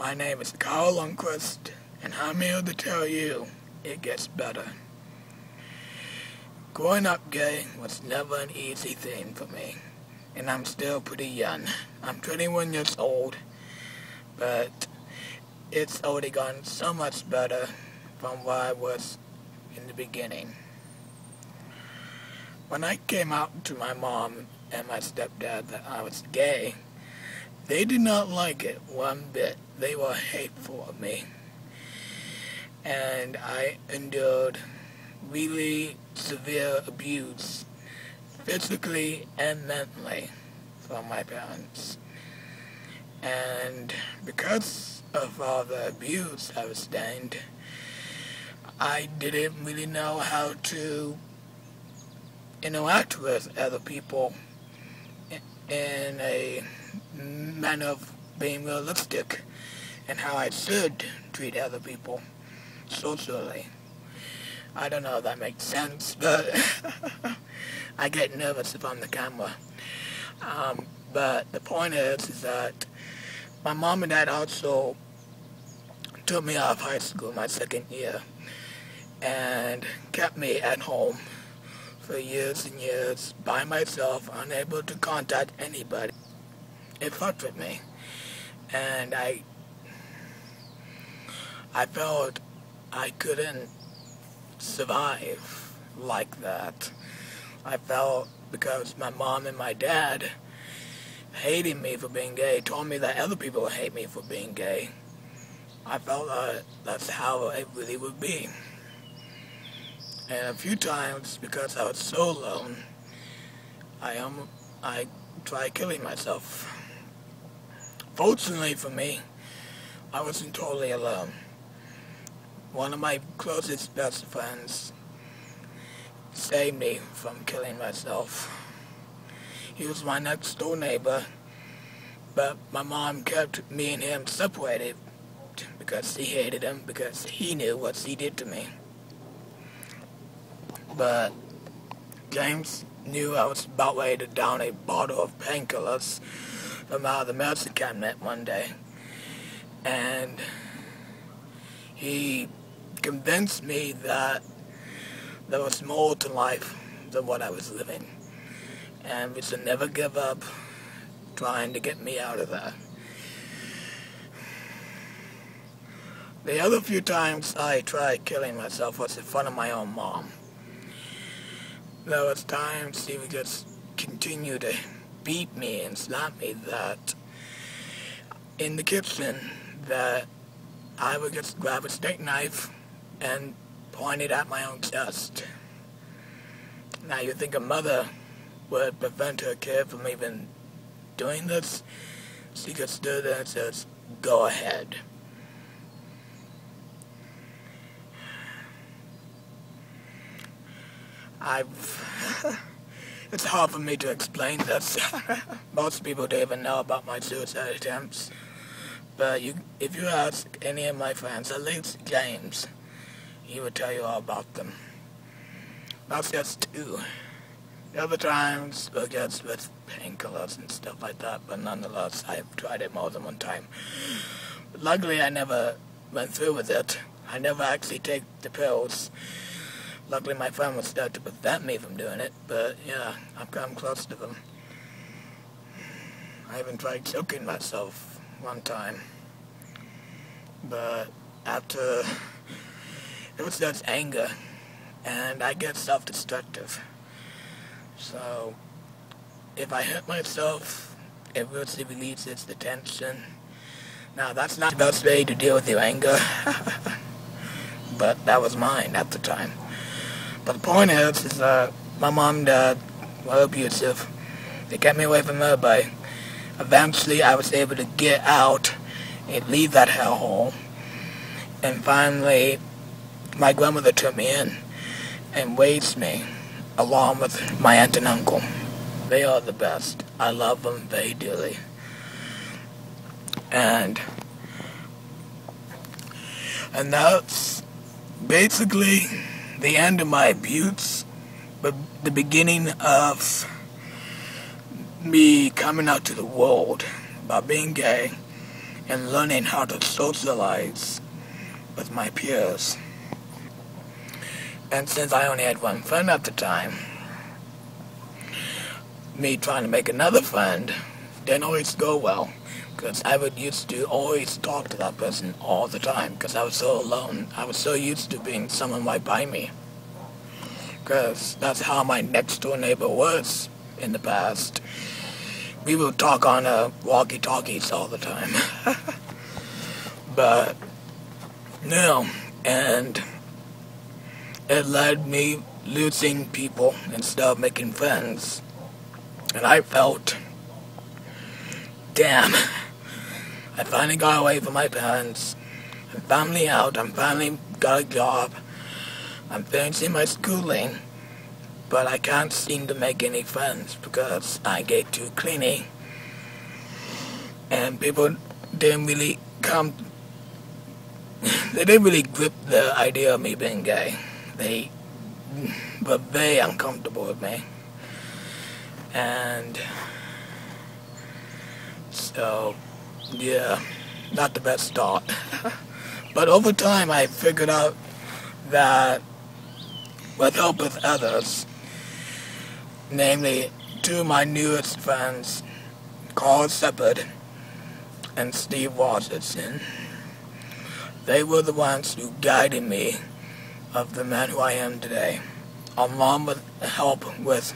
My name is Carl Lundquist, and I'm here to tell you it gets better. Growing up gay was never an easy thing for me, and I'm still pretty young. I'm 21 years old, but it's already gotten so much better from where I was in the beginning. When I came out to my mom and my stepdad that I was gay, they did not like it one bit. They were hateful of me. And I endured really severe abuse, physically and mentally, from my parents. And because of all the abuse I was sustained, I didn't really know how to interact with other people in a manner of being realistic and how I should treat other people socially. I don't know if that makes sense, but I get nervous if I'm on the camera. But the point is that my mom and dad also took me out of high school my second year and kept me at home for years and years by myself, unable to contact anybody. It fucked with me, and I felt I couldn't survive like that. I felt because my mom and my dad hated me for being gay, told me that other people would hate me for being gay. I felt that's how it really would be. And a few times, because I was so alone, I tried killing myself. Fortunately for me, I wasn't totally alone. One of my closest best friends saved me from killing myself. He was my next door neighbor, but my mom kept me and him separated because she hated him, because he knew what she did to me. But James knew I was about ready to down a bottle of painkillers from out of the medicine cabinet one day, and he convinced me that there was more to life than what I was living, and we should never give up trying to get me out of that. The other few times I tried killing myself was in front of my own mom. There was times she would just continue to beat me and slap me that in the kitchen that I would just grab a steak knife and point it at my own chest. Now you think a mother would prevent her kid from even doing this? She just stood there and says, "Go ahead." It's hard for me to explain this. Most people don't even know about my suicide attempts. But if you ask any of my friends, at least James, he would tell you all about them. That's just two. The other times were just with painkillers and stuff like that, but nonetheless, I've tried it more than one time. Luckily, I never went through with it. I never actually take the pills. Luckily, my friend was there to prevent me from doing it, but yeah, I've come close to them. I even tried choking myself one time, but after, it was just anger, and I get self-destructive. So, if I hurt myself, it really releases the tension. Now, that's not the best way to deal with your anger, but that was mine at the time. But the point is that my mom and dad were abusive. They kept me away from everybody. Eventually, I was able to get out and leave that hellhole. And finally, my grandmother took me in and raised me, along with my aunt and uncle. They are the best. I love them very dearly. And that's basically the end of my abuse, but the beginning of me coming out to the world about being gay and learning how to socialize with my peers. And since I only had one friend at the time, me trying to make another friend didn't always go well, because I would used to always talk to that person all the time, because I was so alone. I was so used to being someone right by me, because that's how my next door neighbor was in the past. We would talk on walkie-talkies all the time. But no, and it led me losing people instead of making friends. And I felt, damn, I finally got away from my parents. I'm finally out. I'm finally got a job. I'm finishing my schooling. But I can't seem to make any friends because I get too clingy. And people didn't really they didn't really grip the idea of me being gay. They were very uncomfortable with me. And so, yeah, not the best start. But over time I figured out that with help with others, namely two of my newest friends, Carl Shepard and Steve Washington, they were the ones who guided me of the man who I am today, along with help with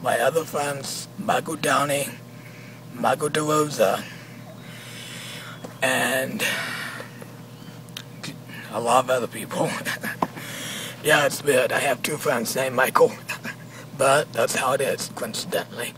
my other friends, Michael Downey, Michael DeRosa, and a lot of other people. Yeah, it's weird. I have two friends named Michael, but that's how it is, coincidentally.